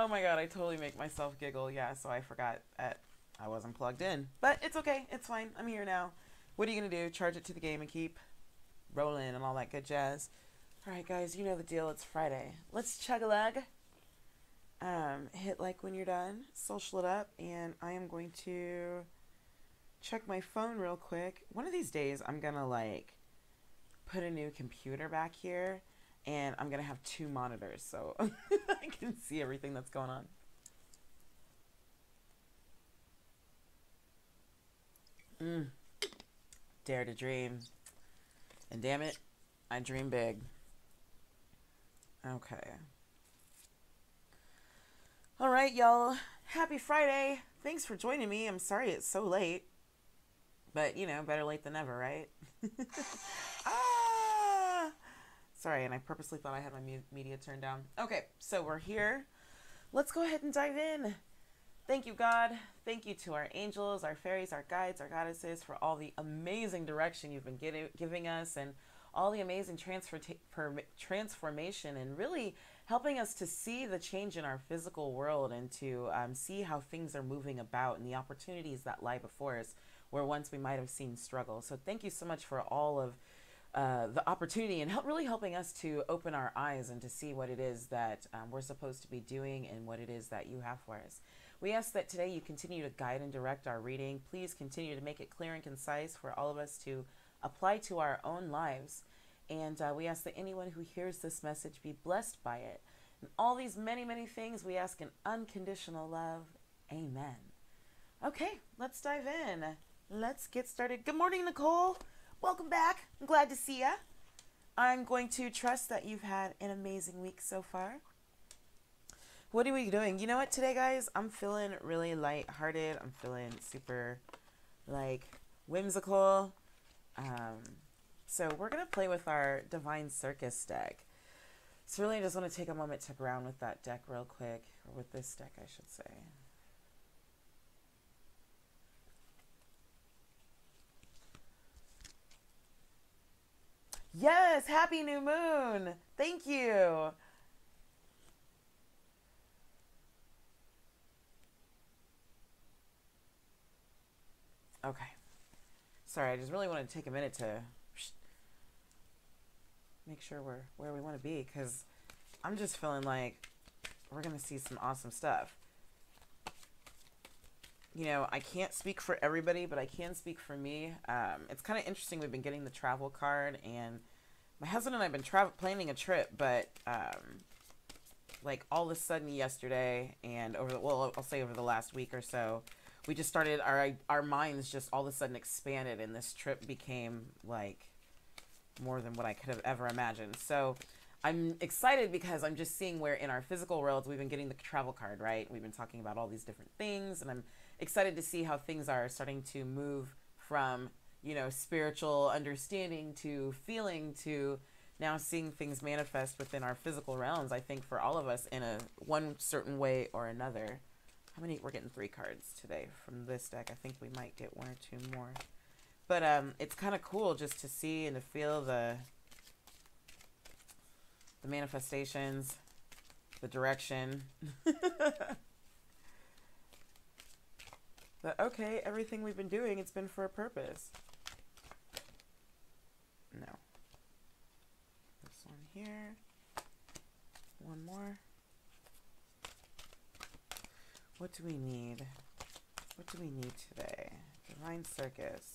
Oh my god, I totally make myself giggle. Yeah, so I forgot that I wasn't plugged in. But it's okay. It's fine. I'm here now. What are you going to do? Charge it to the game and keep rolling and all that good jazz. All right, guys, you know the deal. It's Friday. Let's chug a lug. Hit like when you're done. Social it up. And I am going to check my phone real quick. One of these days, I'm going to like put a new computer back here. And I'm going to have two monitors so I can see everything that's going on. Dare to dream. And damn it, I dream big. Okay. All right, y'all. Happy Friday. Thanks for joining me. I'm sorry it's so late. But, you know, better late than never, right? Ah! Sorry, and I purposely thought I had my media turned down. Okay, so we're here. Let's go ahead and dive in. Thank you, God. Thank you to our angels, our fairies, our guides, our goddesses for all the amazing direction you've been giving us and all the amazing transformation and really helping us to see the change in our physical world and to see how things are moving about and the opportunities that lie before us where once we might have seen struggle. So thank you so much for all of the opportunity and really helping us to open our eyes and to see what it is that we're supposed to be doing and what it is that you have for us. We ask that today you continue to guide and direct our reading. Please continue to make it clear and concise for all of us to apply to our own lives. And we ask that anyone who hears this message be blessed by it. And all these many, many things we ask in unconditional love. Amen. Okay, let's dive in. Let's get started. Good morning, Nicole. Welcome back. I'm glad to see ya. I'm going to trust that you've had an amazing week so far. What are we doing? You know what today, guys? I'm feeling really lighthearted. I'm feeling super, like, whimsical. So we're going to play with our Divine Circus deck. So really I just want to take a moment to ground with that deck real quick. Or with this deck, I should say. Yes! Happy New Moon! Thank you! Okay. Sorry, I just really want to take a minute to make sure we're where we want to be, because I'm just feeling like we're going to see some awesome stuff. You know, I can't speak for everybody, but I can speak for me. It's kind of interesting. We've been getting the travel card, and my husband and I have been planning a trip, but like all of a sudden yesterday and I'll say over the last week or so, we just started, our minds just all of a sudden expanded, and this trip became like more than what I could have ever imagined. So I'm excited because I'm just seeing where in our physical worlds we've been getting the travel card, right? We've been talking about all these different things, and I'm excited to see how things are starting to move from, you know, spiritual understanding to feeling to now seeing things manifest within our physical realms. I think for all of us in one certain way or another. How many? We're getting 3 cards today from this deck. I think we might get 1 or 2 more. But it's kind of cool just to see and to feel the manifestations, the direction. But okay, everything we've been doing, it's been for a purpose. No. This one here. 1 more. What do we need? What do we need today? Divine Circus.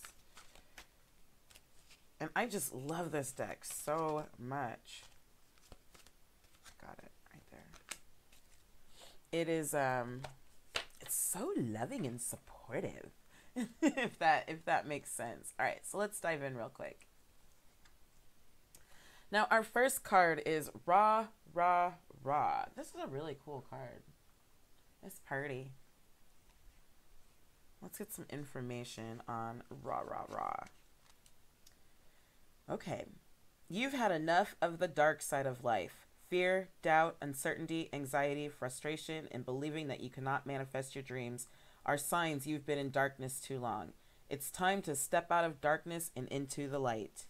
And I just love this deck so much. Got it right there. It is it's so loving and supportive. if that makes sense. All right, so let's dive in real quick. Now our first card is Rah Rah Rah. This is a really cool card. It's pretty. Let's get some information on Rah Rah Rah. Okay. You've had enough of the dark side of life. Fear, doubt, uncertainty, anxiety, frustration, and believing that you cannot manifest your dreams are signs you've been in darkness too long. It's time to step out of darkness and into the light.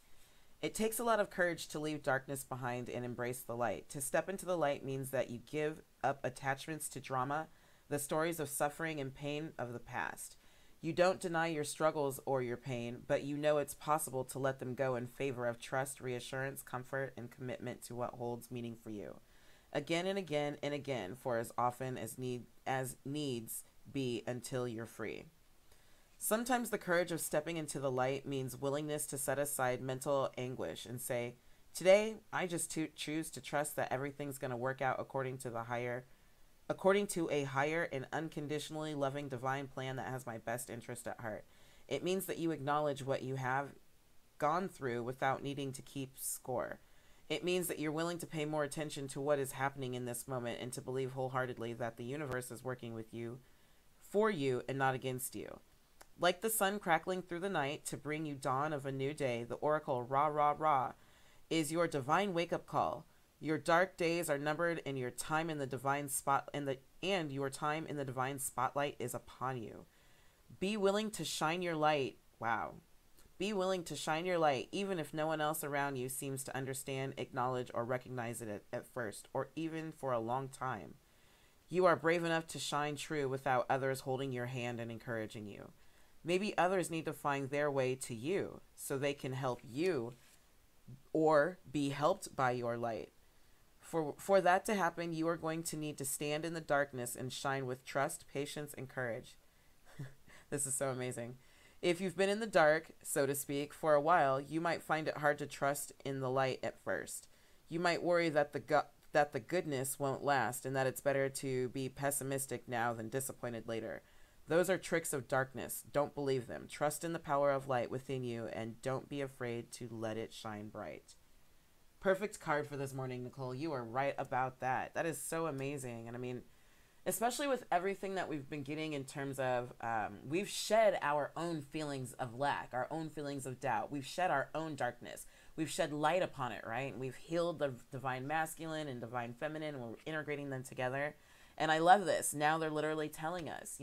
It takes a lot of courage to leave darkness behind and embrace the light. To step into the light means that you give up attachments to drama, the stories of suffering and pain of the past. You don't deny your struggles or your pain, but you know it's possible to let them go in favor of trust, reassurance, comfort, and commitment to what holds meaning for you. Again and again and again, for as often as needs be until you're free. Sometimes the courage of stepping into the light means willingness to set aside mental anguish and say, "Today, I just choose to trust that everything's going to work out according to a higher and unconditionally loving divine plan that has my best interest at heart." It means that you acknowledge what you have gone through without needing to keep score. It means that you're willing to pay more attention to what is happening in this moment and to believe wholeheartedly that the universe is working with you, for you, and not against you. Like the sun crackling through the night to bring you dawn of a new day, the oracle Ra Ra Ra is your divine wake-up call. Your dark days are numbered, and your time in the divine spotlight is upon you. Be willing to shine your light. Wow. Be willing to shine your light, even if no one else around you seems to understand, acknowledge, or recognize it at first, or even for a long time. You are brave enough to shine true without others holding your hand and encouraging you. Maybe others need to find their way to you so they can help you or be helped by your light. For that to happen, you are going to need to stand in the darkness and shine with trust, patience, and courage. This is so amazing. If you've been in the dark, so to speak, for a while, you might find it hard to trust in the light at first. You might worry that the goodness won't last and that it's better to be pessimistic now than disappointed later. Those are tricks of darkness. Don't believe them. Trust in the power of light within you and don't be afraid to let it shine bright. Perfect card for this morning, Nicole. You are right about that. That is so amazing. And I mean, especially with everything that we've been getting in terms of, we've shed our own feelings of lack, our own feelings of doubt. We've shed our own darkness. We've shed light upon it, right? And we've healed the divine masculine and divine feminine, and we're integrating them together. And I love this. Now they're literally telling us,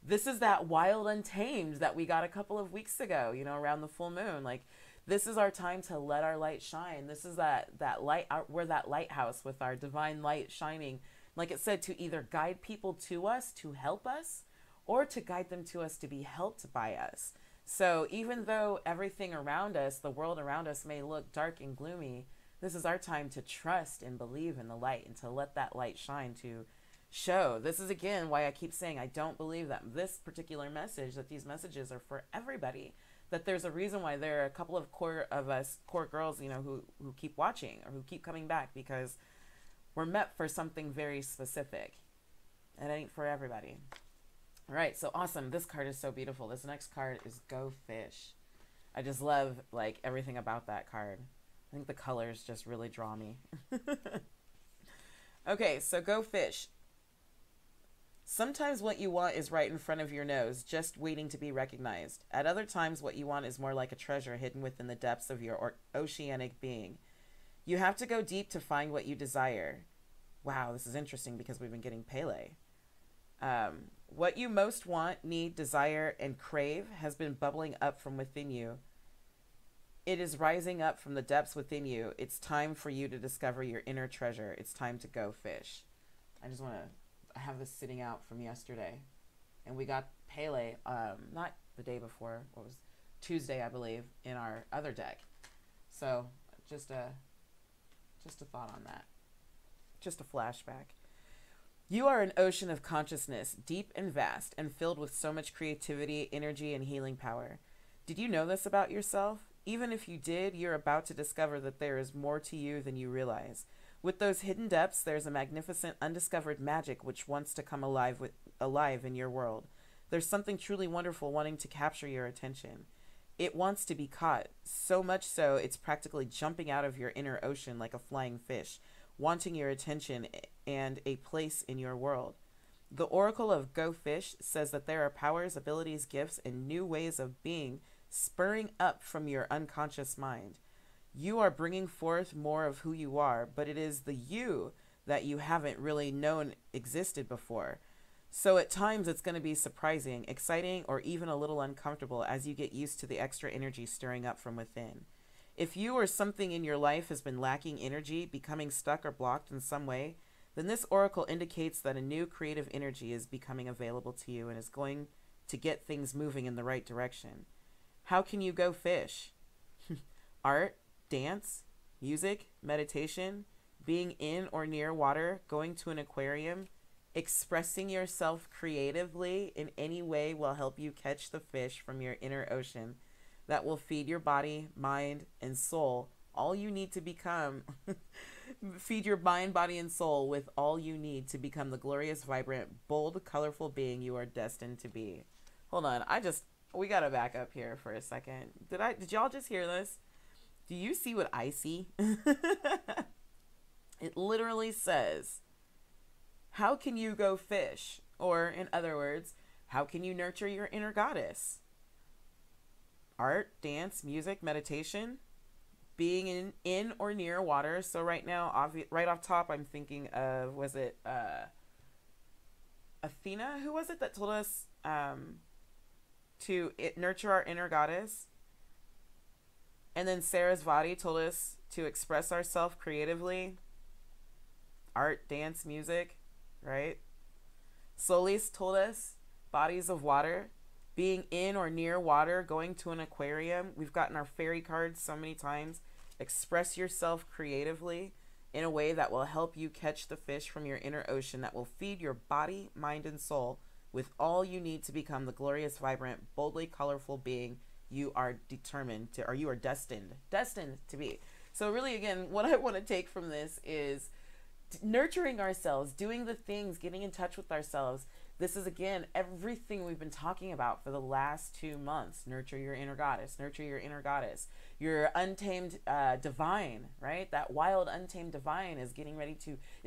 this is that wild untamed that we got a couple of weeks ago, around the full moon. Like, this is our time to let our light shine. This is that light. We're that lighthouse with our divine light shining. Like it said, to either guide people to us to help us or to guide them to us to be helped by us. So even though everything around us, the world around us may look dark and gloomy, this is our time to trust and believe in the light and to let that light shine, to show. This is again why I keep saying I don't believe that this particular message, that these messages are for everybody. That there's a reason why there are a couple of core girls, who keep watching or who keep coming back, because we're meant for something very specific. It ain't for everybody. All right, so awesome. This card is so beautiful. This next card is Go Fish. I just love everything about that card. I think the colors just really draw me. Okay, so Go Fish. Sometimes what you want is right in front of your nose, just waiting to be recognized. At other times, what you want is more like a treasure hidden within the depths of your oceanic being. You have to go deep to find what you desire. Wow, this is interesting because we've been getting Pele. What you most want, need, desire, and crave has been bubbling up from within you. It is rising up from the depths within you. It's time for you to discover your inner treasure. It's time to go fish. I just want to have this sitting out from yesterday, and we got Pele not the day before, what was Tuesday, I believe, in our other deck. So just a thought on that, just a flashback. You are an ocean of consciousness, deep and vast, and filled with so much creativity, energy, and healing power. Did you know this about yourself? Even if you did, you're about to discover that there is more to you than you realize. With those hidden depths, there's a magnificent undiscovered magic which wants to come alive in your world. There's something truly wonderful wanting to capture your attention. It wants to be caught, so much so it's practically jumping out of your inner ocean like a flying fish, wanting your attention and a place in your world. The Oracle of Go Fish says that there are powers, abilities, gifts, and new ways of being spurring up from your unconscious mind. You are bringing forth more of who you are, but it is the you that you haven't really known existed before. So at times it's going to be surprising, exciting, or even a little uncomfortable as you get used to the extra energy stirring up from within. If you or something in your life has been lacking energy, becoming stuck or blocked in some way, then this oracle indicates that a new creative energy is becoming available to you and is going to get things moving in the right direction. How can you go fish? Art, dance, music, meditation, being in or near water, going to an aquarium, expressing yourself creatively in any way will help you catch the fish from your inner ocean that will feed your body, mind, and soul. All you need to become, feed your mind, body, and soul with all you need to become the glorious, vibrant, bold, colorful being you are destined to be. Hold on, we gotta back up here for a second. Did y'all just hear this? Do you see what I see? It literally says, how can you go fish? Or in other words, how can you nurture your inner goddess? Art, dance, music, meditation, being in or near water. So right now, right off top, I'm thinking of, was it Athena? Who was it that told us to nurture our inner goddess? And then Sarasvati told us to express ourselves creatively. Art, dance, music, right? Solis told us bodies of water, being in or near water, going to an aquarium. We've gotten our fairy cards so many times. Express yourself creatively in a way that will help you catch the fish from your inner ocean that will feed your body, mind, and soul with all you need to become the glorious, vibrant, boldly colorful being you are determined to, or you are destined to be. So really, again, what I want to take from this is nurturing ourselves, doing the things, getting in touch with ourselves. This is, again, everything we've been talking about for the last 2 months. Nurture your inner goddess, nurture your inner goddess. Your untamed divine, right? That wild untamed divine is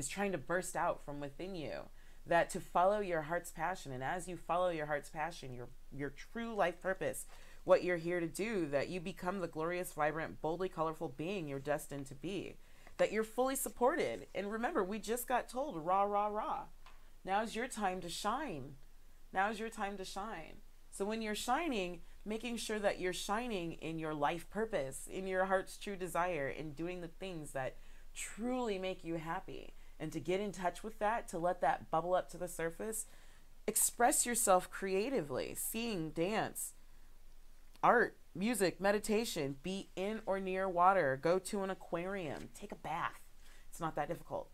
trying to burst out from within you. That to follow your heart's passion, and as you follow your heart's passion, your true life purpose, what you're here to do, that you become the glorious, vibrant, boldly colorful being you're destined to be. That you're fully supported. And remember, we just got told, rah, rah, rah. Now's your time to shine. Now's your time to shine. So when you're shining, making sure that you're shining in your life purpose, in your heart's true desire, in doing the things that truly make you happy. And to get in touch with that, to let that bubble up to the surface, express yourself creatively, sing, dance, art, music, meditation, be in or near water, go to an aquarium, take a bath. It's not that difficult.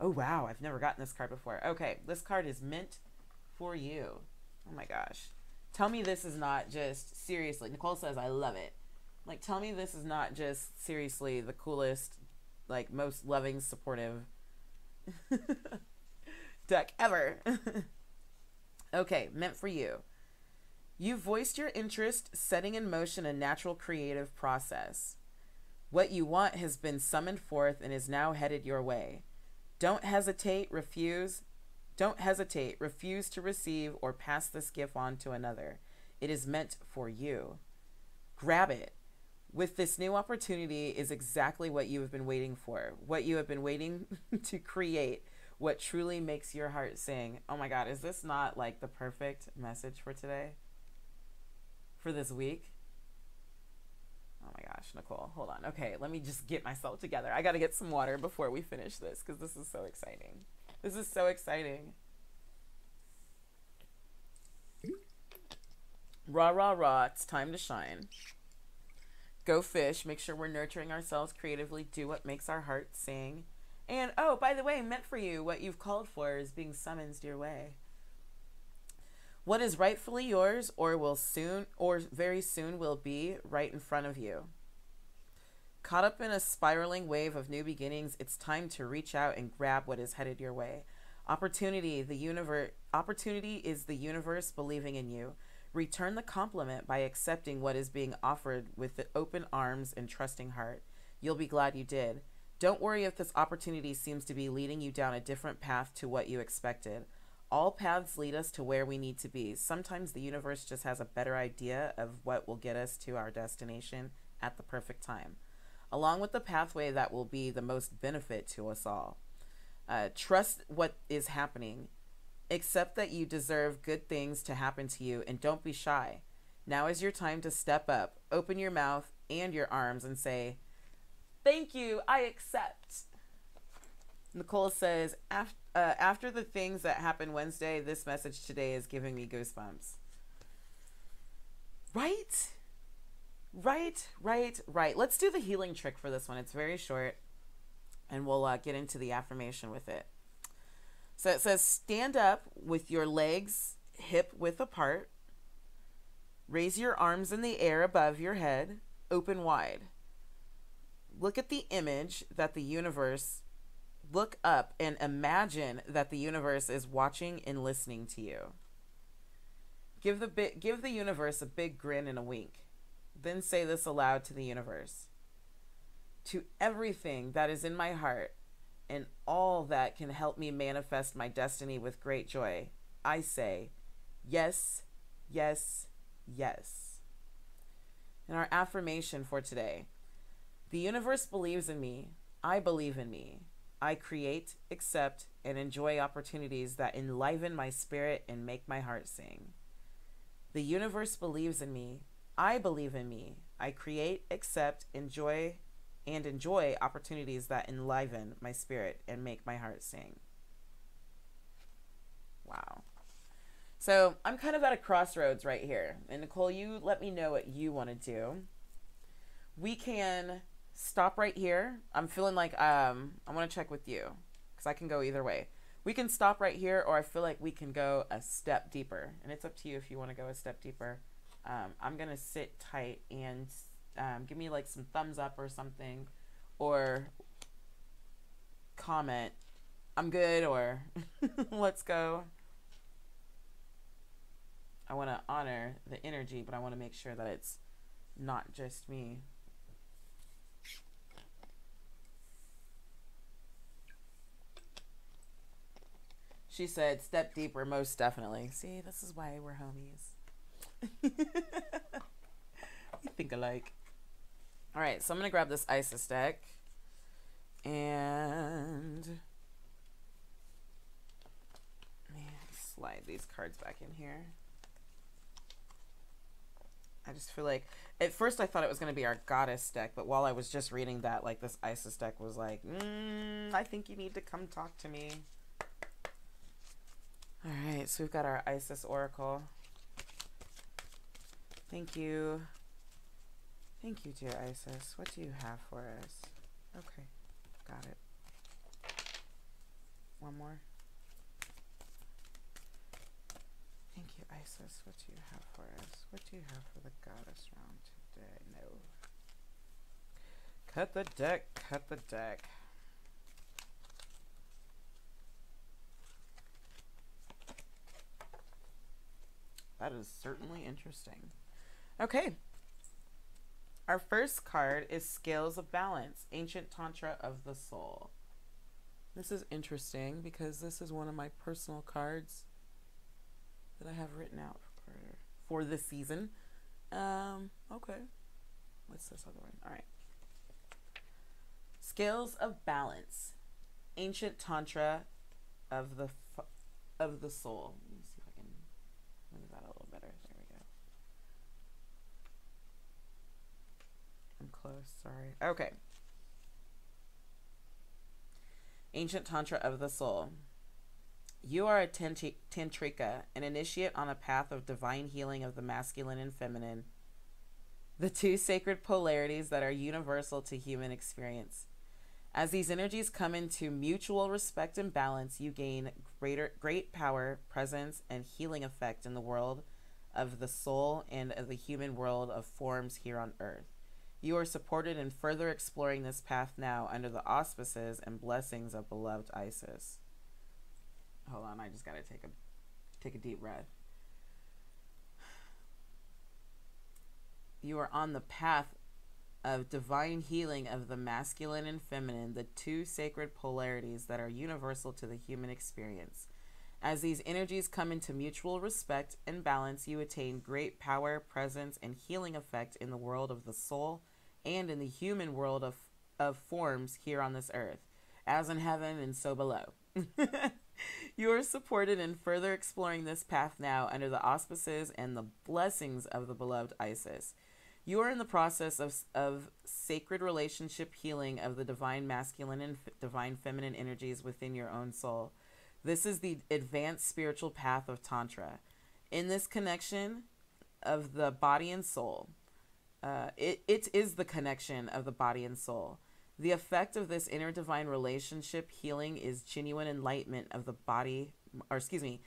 Oh, wow. I've never gotten this card before. Okay. This card is meant for you. Oh my gosh. Tell me this is not just, seriously. Nicole says, I love it. Like, tell me this is not just seriously the coolest, like most loving, supportive deck ever. Okay. Meant for you. You've voiced your interest, setting in motion a natural creative process. What you want has been summoned forth and is now headed your way. Don't hesitate, refuse to receive or pass this gift on to another. It is meant for you. Grab it. With this new opportunity is exactly what you have been waiting for, what you have been waiting to create, what truly makes your heart sing. Oh my God, is this not like the perfect message for today? For this week? Oh my gosh, Nicole, hold on. Okay, let me just get myself together. I got to get some water before we finish this because this is so exciting. This is so exciting. Rah, rah, rah. It's time to shine. Go fish. Make sure we're nurturing ourselves creatively. Do what makes our heart sing. And, oh, by the way, meant for you, what you've called for is being summoned your way. What is rightfully yours or very soon will be right in front of you. Caught up in a spiraling wave of new beginnings, it's time to reach out and grab what is headed your way. Opportunity is the universe believing in you. Return the compliment by accepting what is being offered with the open arms and trusting heart. You'll be glad you did. Don't worry if this opportunity seems to be leading you down a different path to what you expected. All paths lead us to where we need to be. Sometimes the universe just has a better idea of what will get us to our destination at the perfect time, along with the pathway that will be the most benefit to us all. Trust what is happening. Accept that you deserve good things to happen to you, and don't be shy. Now is your time to step up, open your mouth and your arms and say, thank you, I accept. Nicole says, after the things that happened Wednesday, this message today is giving me goosebumps. Right? Right. Let's do the healing trick for this one. It's very short, and we'll get into the affirmation with it. So it says, stand up with your legs hip width apart. Raise your arms in the air above your head, open wide. Look at the image that the universe, look up and imagine that the universe is watching and listening to you. Give the universe a big grin and a wink. Then say this aloud to the universe. To everything that is in my heart and all that can help me manifest my destiny with great joy, I say, yes, yes, yes. And our affirmation for today: the universe believes in me. I believe in me. I create, accept, and enjoy opportunities that enliven my spirit and make my heart sing. The universe believes in me. I believe in me. I create, accept, enjoy opportunities that enliven my spirit and make my heart sing. Wow. So I'm kind of at a crossroads right here. And Nicole, you let me know what you want to do. We can stop right here. I'm feeling like I want to check with you because I can go either way. We can stop right here, or I feel like we can go a step deeper. And it's up to you if you want to go a step deeper. I'm going to sit tight and give me like some thumbs up or something, or comment, I'm good, or let's go. I want to honor the energy, but I want to make sure that it's not just me. She said, step deeper, most definitely. See, this is why we're homies. We think alike. All right, so I'm going to grab this Isis deck. And slide these cards back in here. I just feel like, at first I thought it was going to be our goddess deck, but while I was just reading that, like, this Isis deck was like, I think you need to come talk to me. All right, so we've got our Isis Oracle. Thank you. Thank you, dear Isis. What do you have for us? Okay, got it. One more. Thank you, Isis. What do you have for us? What do you have for the goddess round today? No. Cut the deck, cut the deck. That is certainly interesting. Okay. Our first card is Scales of Balance, Ancient Tantra of the Soul. This is interesting because this is one of my personal cards that I have written out for this season. Okay. What's this other one? All right. Scales of Balance, Ancient Tantra of the Soul. Let me see if I can move that a little better. There we go. I'm close, sorry. Okay. Ancient Tantra of the Soul. You are a tantrika, an initiate on a path of divine healing of the masculine and feminine, the two sacred polarities that are universal to human experience. As these energies come into mutual respect and balance, you gain great power, presence, and healing effect in the world of the soul and of the human world of forms here on earth. You are supported in further exploring this path now under the auspices and blessings of beloved Isis. Hold on, I just gotta take a deep breath. You are on the path of divine healing of the masculine and feminine, the two sacred polarities that are universal to the human experience. As these energies come into mutual respect and balance, you attain great power, presence, and healing effect in the world of the soul and in the human world of forms here on this earth, as in heaven and so below. You are supported in further exploring this path now under the auspices and the blessings of the beloved Isis. You are in the process of sacred relationship healing of the divine masculine and divine feminine energies within your own soul. This is the advanced spiritual path of Tantra. In this connection of the body and soul, it is the connection of the body and soul. The effect of this inner divine relationship healing is genuine enlightenment of the body, or excuse me,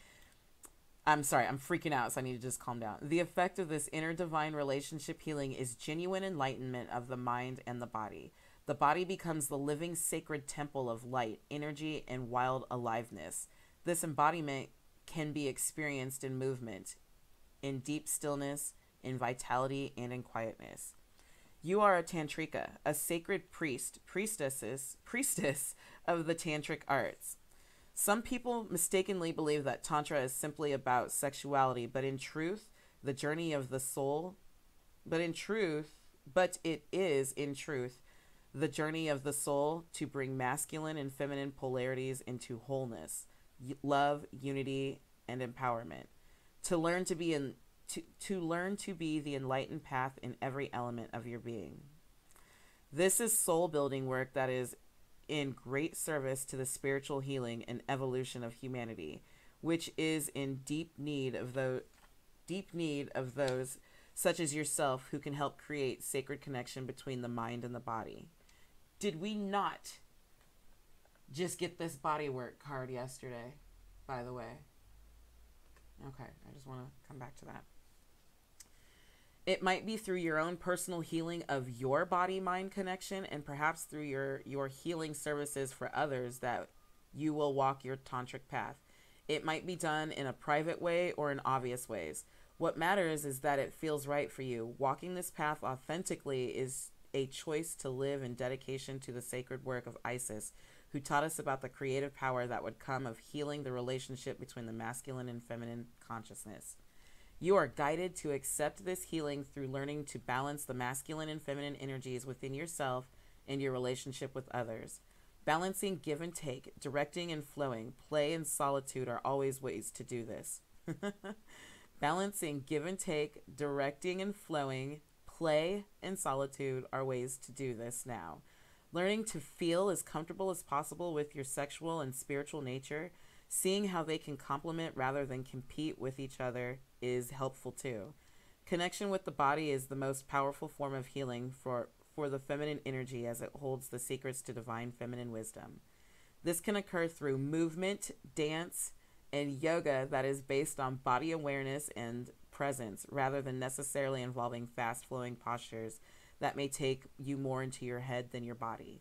I'm sorry, I'm freaking out, so I need to just calm down. The effect of this inner divine relationship healing is genuine enlightenment of the mind and the body. The body becomes the living sacred temple of light, energy, and wild aliveness. This embodiment can be experienced in movement, in deep stillness, in vitality, and in quietness. You are a tantrika, a sacred priestess of the tantric arts. Some people mistakenly believe that Tantra is simply about sexuality, but in truth, the journey of the soul, but it is in truth the journey of the soul to bring masculine and feminine polarities into wholeness, love, unity, and empowerment. To learn to be the enlightened path in every element of your being. This is soul building work that is in great service to the spiritual healing and evolution of humanity, which is in deep need of those such as yourself who can help create sacred connection between the mind and the body. Did we not just get this body work card yesterday, by the way? Okay, I just want to come back to that. It might be through your own personal healing of your body-mind connection, and perhaps through your healing services for others, that you will walk your tantric path. It might be done in a private way or in obvious ways. What matters is that it feels right for you. Walking this path authentically is a choice to live in dedication to the sacred work of Isis, who taught us about the creative power that would come of healing the relationship between the masculine and feminine consciousness. You are guided to accept this healing through learning to balance the masculine and feminine energies within yourself and your relationship with others. Balancing give and take, directing and flowing, play and solitude are always ways to do this. Balancing give and take, directing and flowing, play and solitude are ways to do this now. Learning to feel as comfortable as possible with your sexual and spiritual nature, seeing how they can complement rather than compete with each other is helpful too. Connection with the body is the most powerful form of healing for the feminine energy, as it holds the secrets to divine feminine wisdom. This can occur through movement, dance, and yoga that is based on body awareness and presence, rather than necessarily involving fast-flowing postures that may take you more into your head than your body.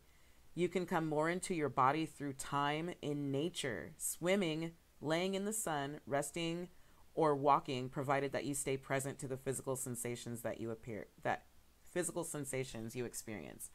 You can come more into your body through time in nature, swimming, laying in the sun, resting, or walking, provided that you stay present to the physical sensations that you experience.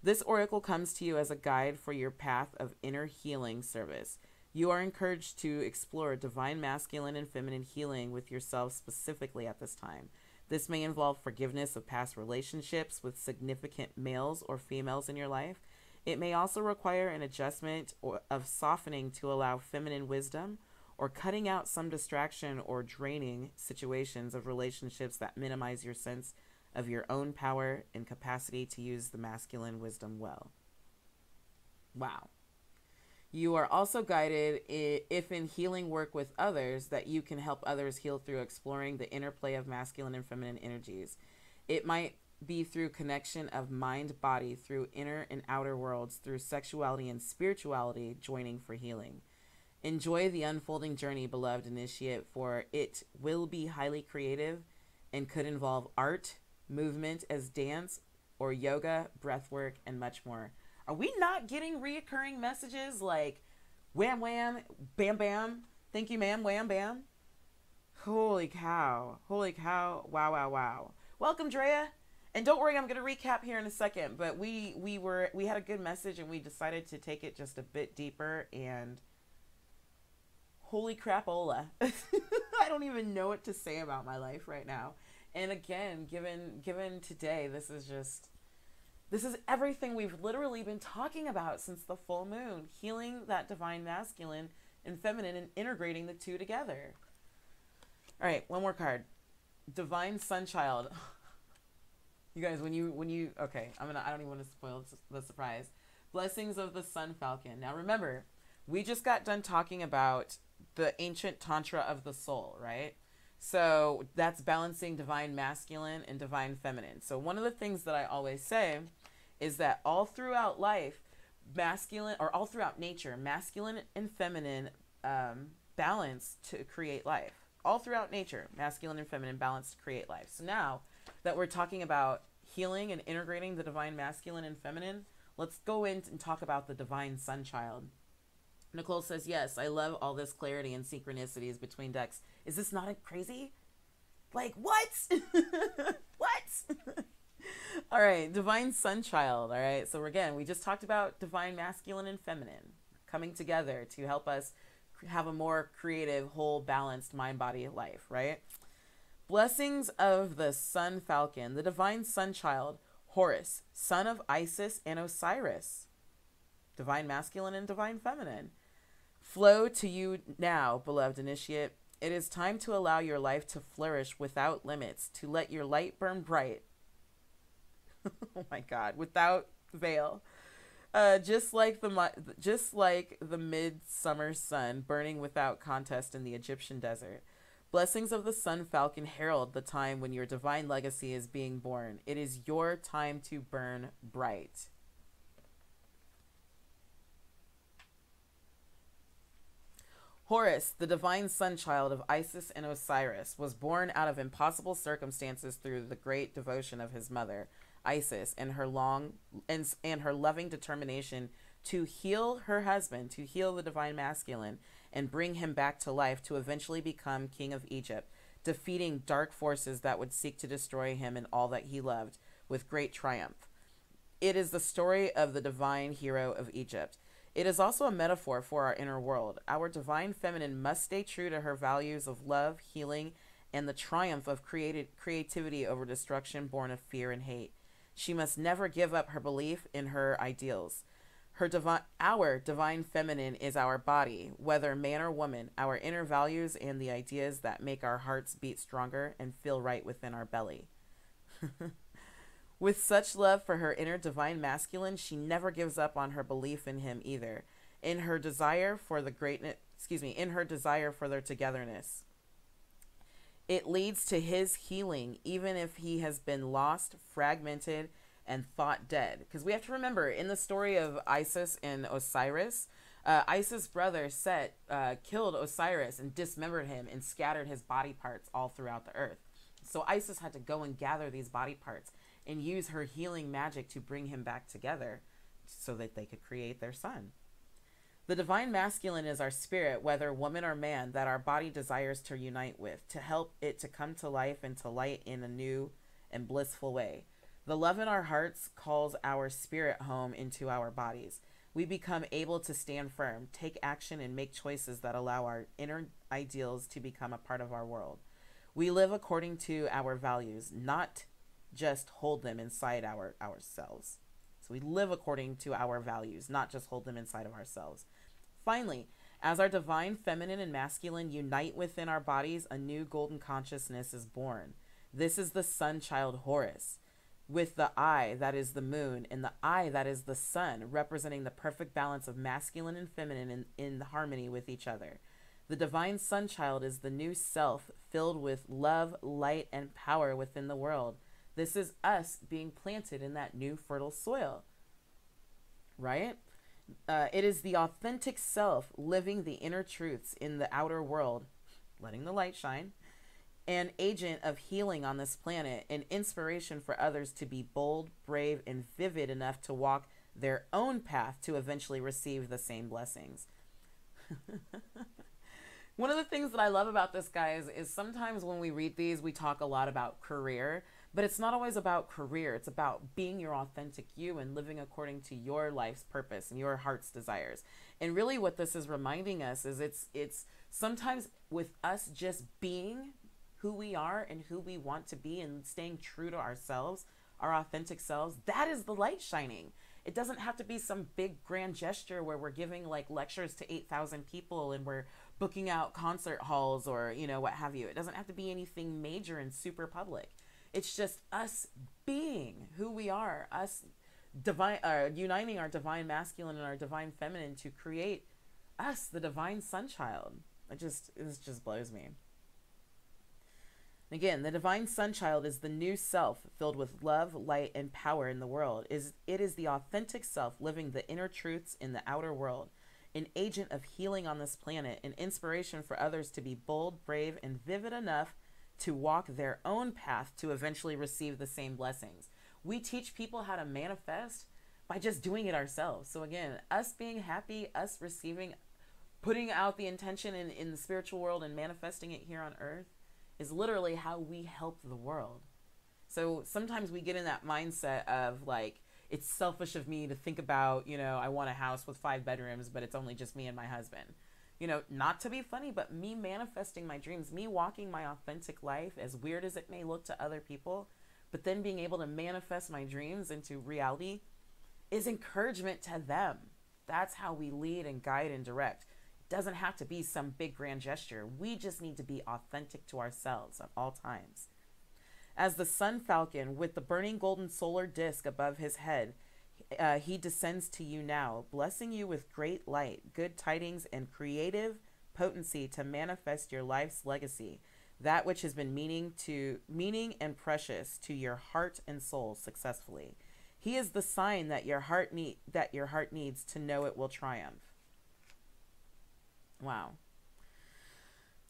This oracle comes to you as a guide for your path of inner healing service. You are encouraged to explore divine masculine and feminine healing with yourself specifically at this time. This may involve forgiveness of past relationships with significant males or females in your life. It may also require an adjustment of softening to allow feminine wisdom, or cutting out some distraction or draining situations of relationships that minimize your sense of your own power and capacity to use the masculine wisdom well. Wow. You are also guided, if in healing work with others, that you can help others heal through exploring the interplay of masculine and feminine energies. It might be through connection of mind-body, through inner and outer worlds, through sexuality and spirituality joining for healing. Enjoy the unfolding journey, beloved initiate, for it will be highly creative and could involve art, movement as dance, or yoga, breathwork, and much more. Are we not getting reoccurring messages like wham wham, bam bam, thank you ma'am, wham bam? Holy cow, wow, wow, wow. Welcome, Drea. And don't worry, I'm going to recap here in a second, but we had a good message and we decided to take it just a bit deeper, and holy crapola. I don't even know what to say about my life right now. And again, given today, this is everything we've literally been talking about since the full moon, healing that divine masculine and feminine and integrating the two together. All right, one more card. Divine Sunchild. You guys, okay, I don't even want to spoil the surprise. Blessings of the Sun Falcon. Now remember, we just got done talking about the ancient tantra of the soul, right? So that's balancing divine masculine and divine feminine. So one of the things that I always say is that all throughout life, masculine, or all throughout nature, masculine and feminine balance to create life. All throughout nature, masculine and feminine balance to create life. So now that we're talking about healing and integrating the divine masculine and feminine, let's go in and talk about the divine sun child. Nicole says, yes, I love all this clarity and synchronicities between decks. Is this not crazy? Like, what? What? All right, divine sun child. All right, so again, we just talked about divine masculine and feminine coming together to help us have a more creative, whole, balanced mind, body, life, right? Blessings of the Sun Falcon, the divine sun child, Horus, son of Isis and Osiris, divine masculine and divine feminine. Flow to you now, beloved initiate. It is time to allow your life to flourish without limits, to let your light burn bright. Oh my God, without veil. Just like the midsummer sun burning without contest in the Egyptian desert. Blessings of the Sun Falcon herald the time when your divine legacy is being born. It is your time to burn bright. Horus, the divine sun child of Isis and Osiris, was born out of impossible circumstances through the great devotion of his mother, Isis, and her loving determination to heal her husband, to heal the divine masculine, and bring him back to life to eventually become king of Egypt, defeating dark forces that would seek to destroy him and all that he loved with great triumph. It is the story of the divine hero of Egypt. It is also a metaphor for our inner world. Our divine feminine must stay true to her values of love, healing, and the triumph of creativity over destruction born of fear and hate. She must never give up her belief in her ideals. Our divine feminine is our body, whether man or woman, our inner values and the ideas that make our hearts beat stronger and feel right within our belly. With such love for her inner divine masculine, she never gives up on her belief in him either, in her desire for their togetherness. It leads to his healing, even if he has been lost, fragmented, and thought dead. Because we have to remember, in the story of Isis and Osiris, Isis' brother Set killed Osiris and dismembered him and scattered his body parts all throughout the earth. So Isis had to go and gather these body parts and use her healing magic to bring him back together so that they could create their son. The divine masculine is our spirit, whether woman or man, that our body desires to unite with, to help it to come to life and to light in a new and blissful way. The love in our hearts calls our spirit home into our bodies. We become able to stand firm, take action, and make choices that allow our inner ideals to become a part of our world. We live according to our values, not just hold them inside ourselves. So we live according to our values, not just hold them inside of ourselves. Finally, as our divine feminine and masculine unite within our bodies, a new golden consciousness is born. This is the sun child Horus, with the eye that is the moon and the eye that is the sun, representing the perfect balance of masculine and feminine in harmony with each other. The divine sun child is the new self filled with love, light, and power within the world. This is us being planted in that new fertile soil, right? It is the authentic self living the inner truths in the outer world, letting the light shine, an agent of healing on this planet, an inspiration for others to be bold, brave, and vivid enough to walk their own path to eventually receive the same blessings. One of the things that I love about this, guys, is sometimes when we read these, we talk a lot about career, but it's not always about career. It's about being your authentic you and living according to your life's purpose and your heart's desires. And really what this is reminding us is it's sometimes with us just being who we are and who we want to be and staying true to ourselves, our authentic selves, that is the light shining. It doesn't have to be some big grand gesture where we're giving like lectures to 8,000 people and we're booking out concert halls or, what have you. It doesn't have to be anything major and super public. It's just us being who we are, us divine, uniting our divine masculine and our divine feminine to create us, the divine sun child. It just blows me. Again, the divine sun child is the new self filled with love, light, and power in the world. It is the authentic self living the inner truths in the outer world, an agent of healing on this planet, an inspiration for others to be bold, brave, and vivid enough to walk their own path to eventually receive the same blessings. We teach people how to manifest by just doing it ourselves. So again, us being happy, us receiving, putting out the intention in the spiritual world and manifesting it here on earth is literally how we help the world. So sometimes we get in that mindset of like, it's selfish of me to think about, I want a house with 5 bedrooms, but it's only just me and my husband. Not to be funny, but me manifesting my dreams, me walking my authentic life, as weird as it may look to other people, but then being able to manifest my dreams into reality is encouragement to them. That's how we lead and guide and direct. It doesn't have to be some big grand gesture. We just need to be authentic to ourselves at all times. As the sun falcon with the burning golden solar disk above his head, he descends to you now, blessing you with great light, good tidings, and creative potency to manifest your life's legacy, that which has been meaning and precious to your heart and soul successfully. He is the sign that your heart needs to know it will triumph. Wow.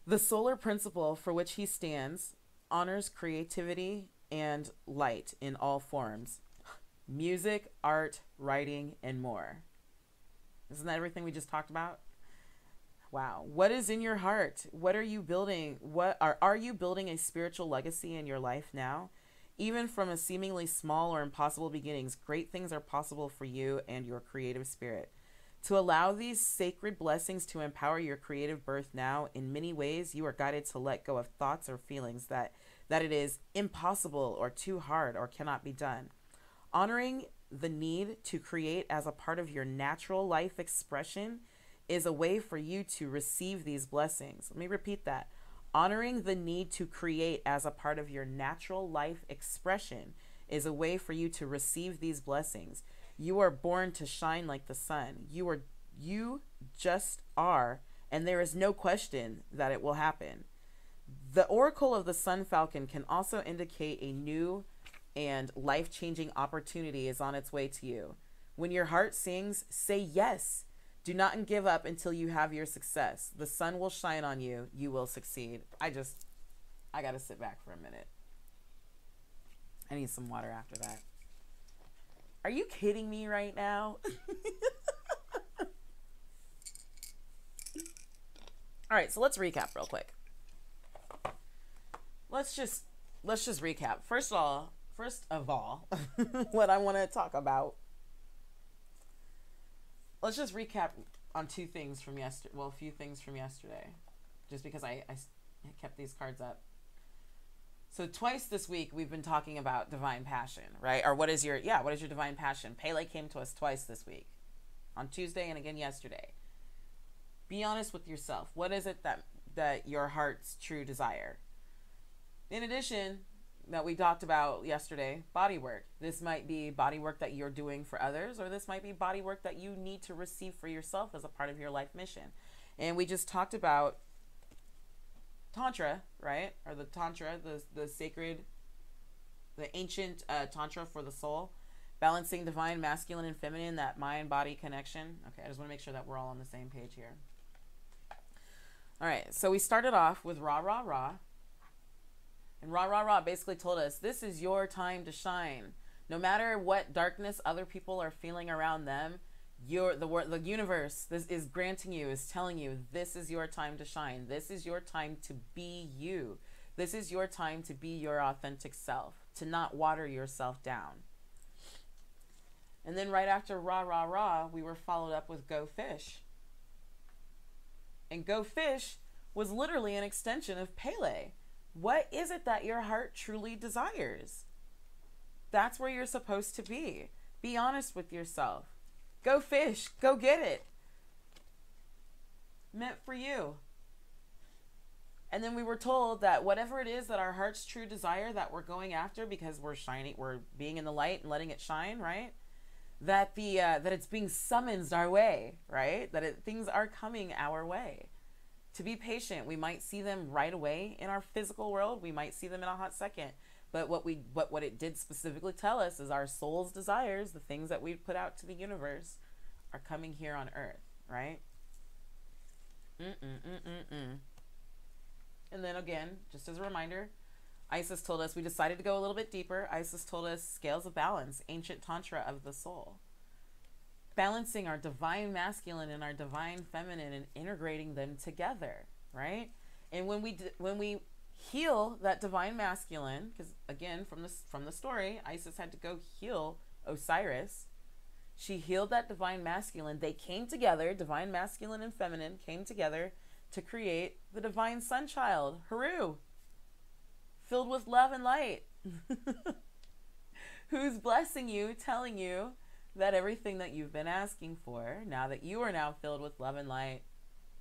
The solar principle for which he stands honors creativity and light in all forms. Music, art, writing, and more. Isn't that everything we just talked about? Wow. What is in your heart? What are you building? Are you building a spiritual legacy in your life now? Even from a seemingly small or impossible beginnings, great things are possible for you and your creative spirit. To allow these sacred blessings to empower your creative birth now, in many ways, you are guided to let go of thoughts or feelings that it is impossible or too hard or cannot be done. Honoring the need to create as a part of your natural life expression is a way for you to receive these blessings. Let me repeat that. Honoring the need to create as a part of your natural life expression is a way for you to receive these blessings. You are born to shine like the sun. You just are, and there is no question that it will happen. The oracle of the sun falcon can also indicate a new and life-changing opportunity is on its way to you. When your heart sings, say yes. Do not give up until you have your success. The sun will shine on you. You will succeed. I got to sit back for a minute. I need some water after that. Are you kidding me right now? All right, so let's recap real quick. Let's just recap. First of all, what I want to talk about. Let's just recap on 2 things from yesterday. Well, a few things from yesterday, just because I kept these cards up. So twice this week we've been talking about divine passion, right? Or what is your divine passion? Pele came to us twice this week, on Tuesday and again yesterday. Be honest with yourself. What is it that your heart's true desire? In addition, that we talked about yesterday, body work. This might be body work that you're doing for others, or this might be body work that you need to receive for yourself as a part of your life mission. And we just talked about Tantra, right? Or the Tantra, the sacred, the ancient Tantra for the soul. Balancing divine masculine and feminine, that mind-body connection. Okay, I just want to make sure that we're all on the same page here. All right, so we started off with Ra, Ra, Ra. And Ra, Ra, Ra basically told us, this is your time to shine. No matter what darkness other people are feeling around them, the universe is granting you, is telling you, this is your time to shine. This is your time to be you. This is your time to be your authentic self, to not water yourself down. And then right after Ra, Ra, Ra, we were followed up with Go Fish. And Go Fish was literally an extension of Pele. What is it that your heart truly desires? That's where you're supposed to be. Be honest with yourself. Go fish. Go get it. Meant for you. And then we were told that whatever it is that our heart's true desire that we're going after, because we're shining, we're being in the light and letting it shine, right? That that it's being summoned our way, right? Things are coming our way. To be patient, we might see them right away in our physical world. We might see them in a hot second. But what it did specifically tell us is our soul's desires, the things that we put out to the universe, are coming here on Earth, right? And then again, just as a reminder, Isis told us, we decided to go a little bit deeper. Isis told us scales of balance, ancient tantra of the soul. Balancing our divine masculine and our divine feminine and integrating them together, right? And when we heal that divine masculine, because again, from the story, Isis had to go heal Osiris. She healed that divine masculine. They came together, divine masculine and feminine came together to create the divine sun child, Haru, filled with love and light, who's blessing you, telling you that everything that you've been asking for, now that you are now filled with love and light,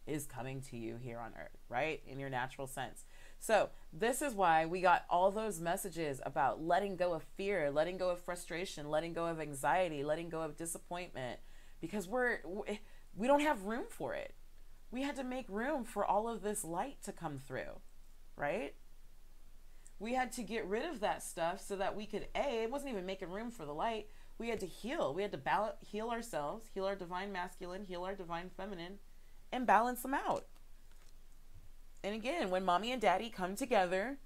is coming to you here on Earth, right? In your natural sense. So this is why we got all those messages about letting go of fear, letting go of frustration, letting go of anxiety, letting go of disappointment, because we don't have room for it. We had to make room for all of this light to come through, right? We had to get rid of that stuff so that we could, it wasn't even making room for the light. We had to heal. We had to heal ourselves, heal our divine masculine, heal our divine feminine, and balance them out. And again, when mommy and daddy come together,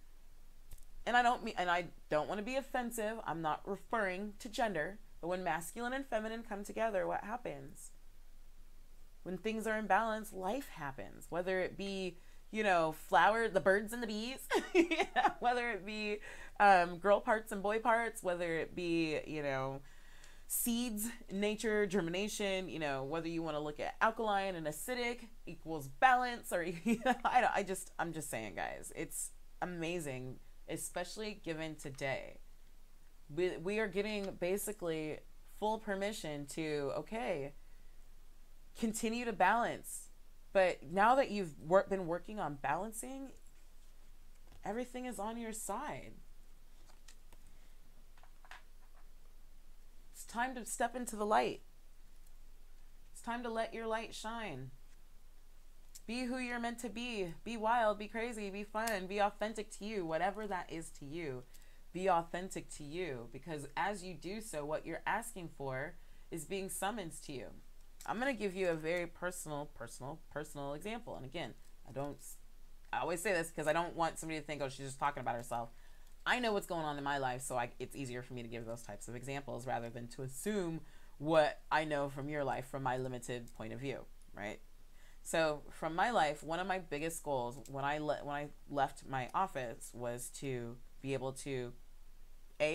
and I don't want to be offensive, I'm not referring to gender, but when masculine and feminine come together, what happens? When things are in balance, life happens. Whether it be, the birds and the bees, whether it be girl parts and boy parts, whether it be, seeds, nature, germination, whether you want to look at alkaline and acidic equals balance, or I'm just saying, guys, it's amazing, especially given today. We are getting basically full permission to, continue to balance. But now that you've been working on balancing, everything is on your side. It's time to step into the light. It's time to let your light shine. Be who you're meant to be. Be wild, be crazy, be fun, be authentic to you. Whatever that is to you, be authentic to you. Because as you do so, what you're asking for is being summoned to you. I'm going to give you a very personal example. And again, I always say this because I don't want somebody to think, oh, she's just talking about herself. I know what's going on in my life, so it's easier for me to give those types of examples rather than to assume what I know from your life from my limited point of view, right? So from my life, one of my biggest goals when I left my office was to be able to,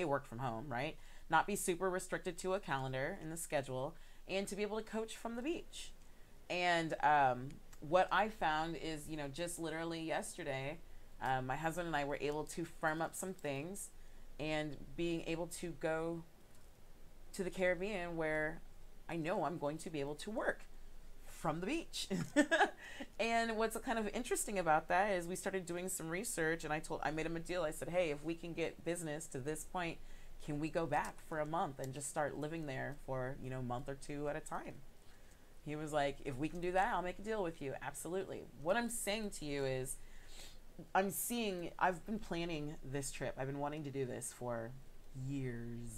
work from home, right? Not be super restricted to a calendar and the schedule, and to be able to coach from the beach. And what I found is, just literally yesterday, my husband and I were able to firm up some things and being able to go to the Caribbean where I know I'm going to be able to work from the beach. And what's kind of interesting about that is we started doing some research, and I made him a deal. I said, hey, if we can get business to this point, can we go back for a month and just start living there for, a month or two at a time? He was like, if we can do that, I'll make a deal with you. Absolutely. What I'm saying to you is I've been planning this trip. I've been wanting to do this for years.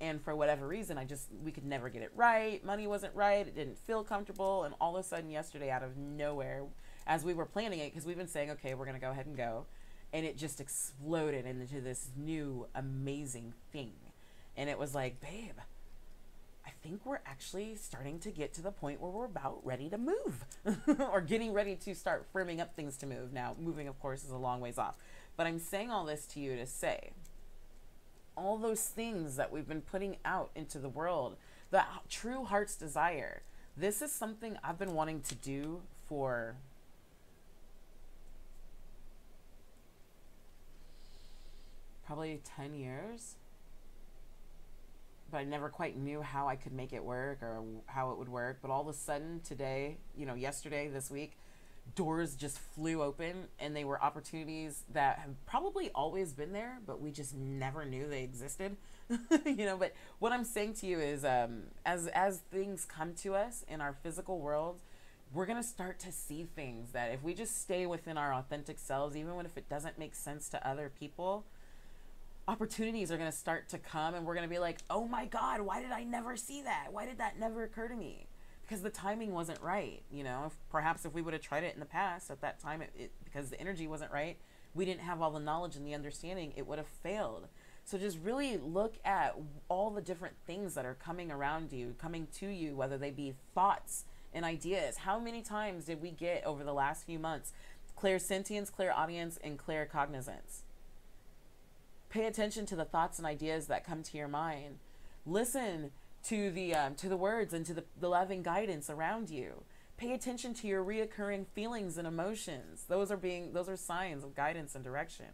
And for whatever reason, we could never get it right. Money wasn't right. It didn't feel comfortable. And all of a sudden yesterday, out of nowhere, as we were planning it, because we've been saying, okay, we're going to go ahead and go. And it just exploded into this new amazing thing. And it was like, babe, I think we're actually starting to get to the point where we're about ready to move or getting ready to start firming up things to move. Now, moving, of course, is a long ways off. But I'm saying all this to you to say all those things that we've been putting out into the world, the true heart's desire. This is something I've been wanting to do for probably 10 years, but I never quite knew how I could make it work or how it would work. But all of a sudden today, yesterday, this week, doors just flew open, and they were opportunities that have probably always been there, but we just never knew they existed. But what I'm saying to you is, as things come to us in our physical world, we're going to start to see things that if we just stay within our authentic selves, even if it doesn't make sense to other people, opportunities are going to start to come, and we're going to be like, oh my God, why did I never see that? Why did that never occur to me? Because the timing wasn't right. Perhaps if we would have tried it in the past at that time, because the energy wasn't right, we didn't have all the knowledge and the understanding, it would have failed. So just really look at all the different things that are coming around you, coming to you, whether they be thoughts and ideas. How many times did we get over the last few months clairsentience, clairaudience, and claircognizance? Pay attention to the thoughts and ideas that come to your mind. Listen to the words and to the loving guidance around you. Pay attention to your reoccurring feelings and emotions. Those are signs of guidance and direction.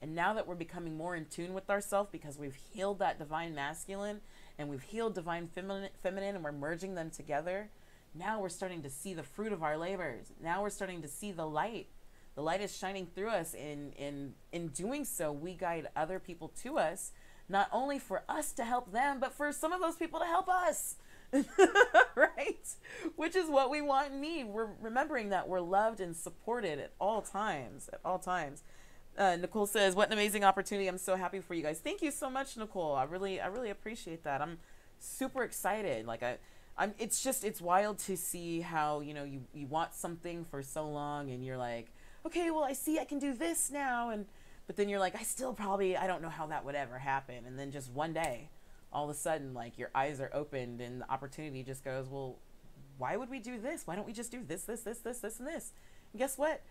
And now that we're becoming more in tune with ourselves, because we've healed that divine masculine and we've healed divine feminine, and we're merging them together, now we're starting to see the fruit of our labors. Now we're starting to see the light. The light is shining through us. In doing so, we guide other people to us, not only for us to help them, but for some of those people to help us. Right? Which is what we want and need. We're remembering that we're loved and supported at all times. At all times. Nicole says, what an amazing opportunity. I'm so happy for you guys. Thank you so much, Nicole. I really appreciate that. I'm super excited. It's wild to see how, you want something for so long, and you're like, okay, well, I see I can do this now. But then you're like, I don't know how that would ever happen. And then just one day, all of a sudden, like, your eyes are opened and the opportunity just goes, well, why would we do this? Why don't we just do this, and this? And guess what?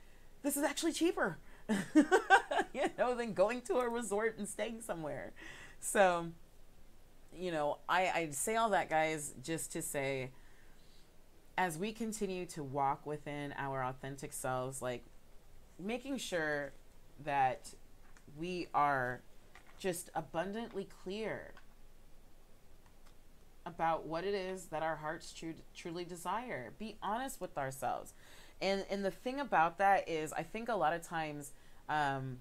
This is actually cheaper, than going to a resort and staying somewhere. So, I say all that, guys, just to say, as we continue to walk within our authentic selves, like, making sure that we are just abundantly clear about what it is that our hearts truly desire. Be honest with ourselves. And the thing about that is, I think a lot of times, I'm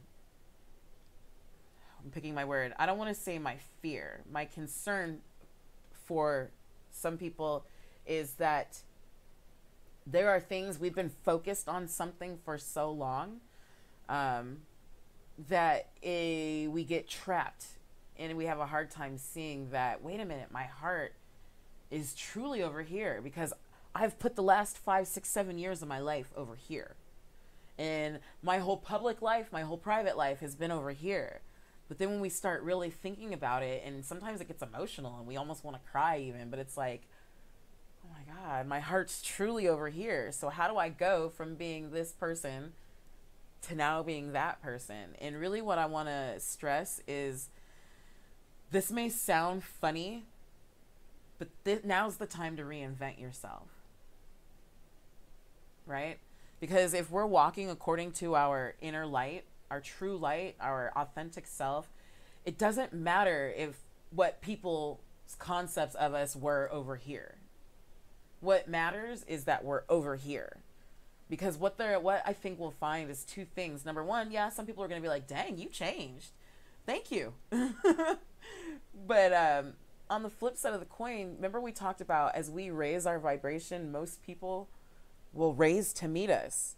picking my word, I don't want to say my fear. My concern for some people is that there are things, we've been focused on something for so long, that we get trapped, and we have a hard time seeing that, wait a minute, my heart is truly over here, because I've put the last 5, 6, 7 years of my life over here. And my whole public life, my whole private life has been over here. But then when we start really thinking about it, and sometimes it gets emotional and we almost want to cry even, but it's like, oh my God, my heart's truly over here. So how do I go from being this person to now being that person? And really what I want to stress is, this may sound funny, but now's the time to reinvent yourself. Right? Because if we're walking according to our inner light, our true light, our authentic self, it doesn't matter if what people's concepts of us were over here. What matters is that we're over here. Because what I think we'll find is two things. Number one, yeah, some people are going to be like, dang, you changed. Thank you. But on the flip side of the coin, remember we talked about, as we raise our vibration, most people will raise to meet us.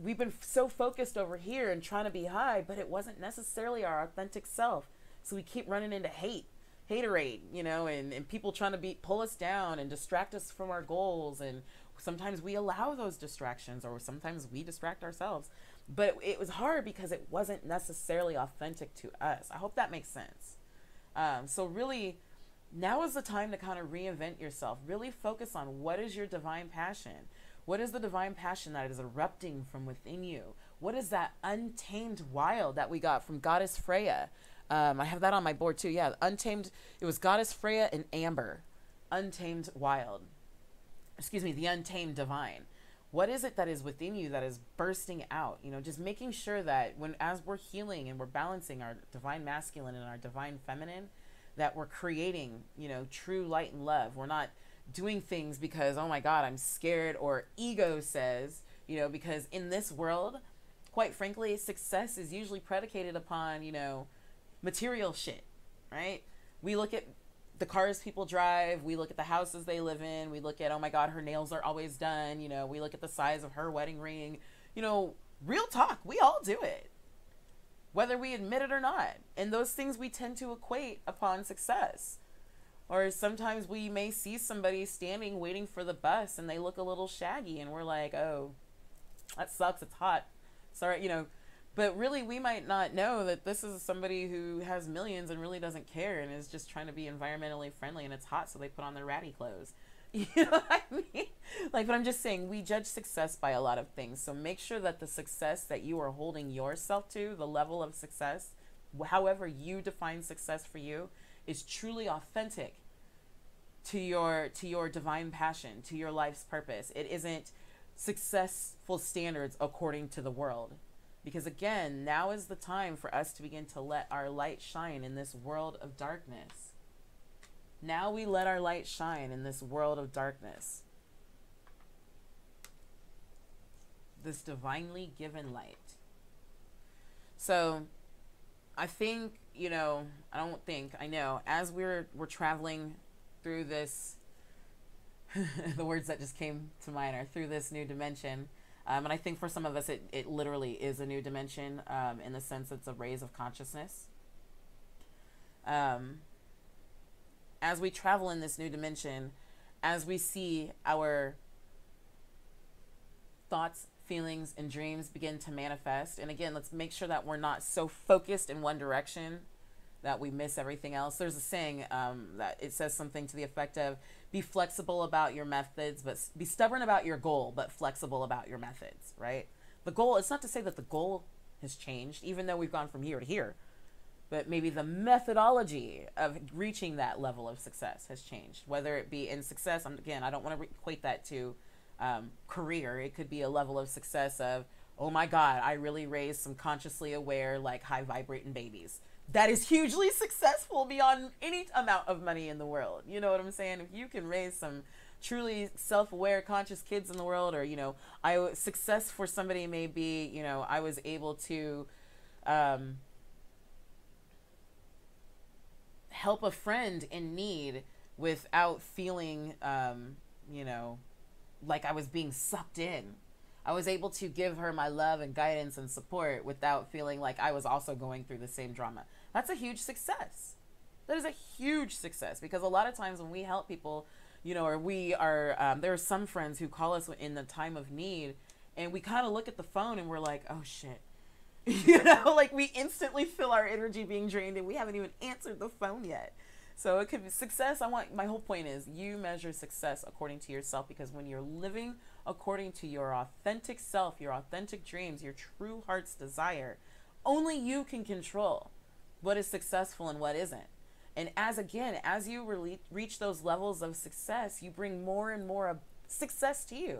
We've been so focused over here and trying to be high, but it wasn't necessarily our authentic self. So we keep running into haterade, and people trying to pull us down and distract us from our goals. And sometimes we allow those distractions, or sometimes we distract ourselves. But it was hard because it wasn't necessarily authentic to us. I hope that makes sense. So really, now is the time to kind of reinvent yourself. Really focus on, what is your divine passion? What is the divine passion that is erupting from within you? What is that untamed wild that we got from Goddess Freya? I have that on my board too. Yeah, untamed. It was Goddess Freya and Amber. Untamed wild. Excuse me, the untamed divine. What is it that is within you that is bursting out? Just making sure that as we're healing and we're balancing our divine masculine and our divine feminine, that we're creating, true light and love. We're not doing things because, oh my God, I'm scared, or ego says you know, because in this world, quite frankly, success is usually predicated upon, you know, material shit, right? We look at the cars people drive, we look at the houses they live in, we look at, oh my God, her nails are always done, you know, we look at the size of her wedding ring, you know, real talk, we all do it, whether we admit it or not. And those things we tend to equate upon success. Or sometimes we may see somebody standing waiting for the bus and they look a little shaggy and we're like, oh, that sucks, it's hot. Sorry, you know, but really we might not know that this is somebody who has millions and really doesn't care and is just trying to be environmentally friendly and it's hot, so they put on their ratty clothes. You know what I mean? Like, but I'm just saying, we judge success by a lot of things. So make sure that the success that you are holding yourself to, the level of success, however you define success for you, is truly authentic to your divine passion, to your life's purpose. It isn't successful standards according to the world. Because again, now is the time for us to begin to let our light shine in this world of darkness. Now we let our light shine in this world of darkness. This divinely given light. So I think, you know, I know, as we're traveling through this, the words that just came to mind are through this new dimension. And I think for some of us, it literally is a new dimension, in the sense it's a raise of consciousness. As we travel in this new dimension, as we see our thoughts, feelings, and dreams begin to manifest, and again, let's make sure that we're not so focused in one direction that we miss everything else. There's a saying that it says something to the effect of, be flexible about your methods, but be stubborn about your goal, but flexible about your methods, right? The goal, it's not to say that the goal has changed, even though we've gone from here to here, but maybe the methodology of reaching that level of success has changed, whether it be in success. Again, I don't want to equate that to career. It could be a level of success of, oh my God, I really raised some consciously aware, like high vibrating babies. That is hugely successful beyond any amount of money in the world. You know what I'm saying? If you can raise some truly self-aware, conscious kids in the world, or, you know, success for somebody may be, you know, I was able to help a friend in need without feeling, you know, like I was being sucked in. I was able to give her my love and guidance and support without feeling like I was also going through the same drama. That's a huge success. That is a huge success, because a lot of times when we help people, you know, or we are, there are some friends who call us in the time of need, and we kind of look at the phone and we're like, oh shit. You know, like we instantly feel our energy being drained and we haven't even answered the phone yet. So it could be success. My whole point is you measure success according to yourself, because when you're living according to your authentic self, your authentic dreams, your true heart's desire, only you can control what is successful and what isn't. And as you reach those levels of success, you bring more and more of success to you.